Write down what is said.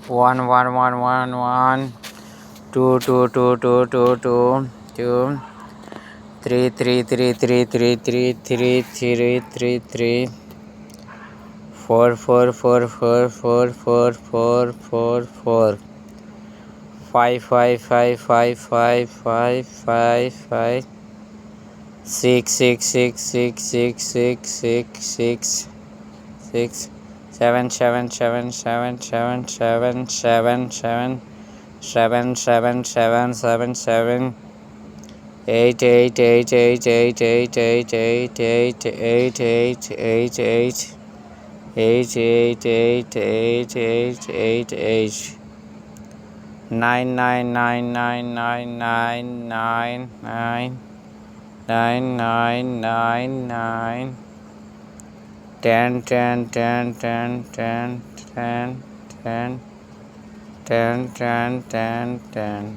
one one one one one, two two two two two two two, three three three three three three three three three three, four four four four four four four four four, five five five five five five five five, six six six six six six six six six, seven seven seven seven seven seven seven seven, seven seven seven seven seven, eight eight eight eight eight eight eight eight eight eight eight eight eight, eight eight eight eight eight eight eight, nine nine nine nine nine nine nine nine nine nine nine nine, ten ten ten ten ten ten ten ten ten ten ten.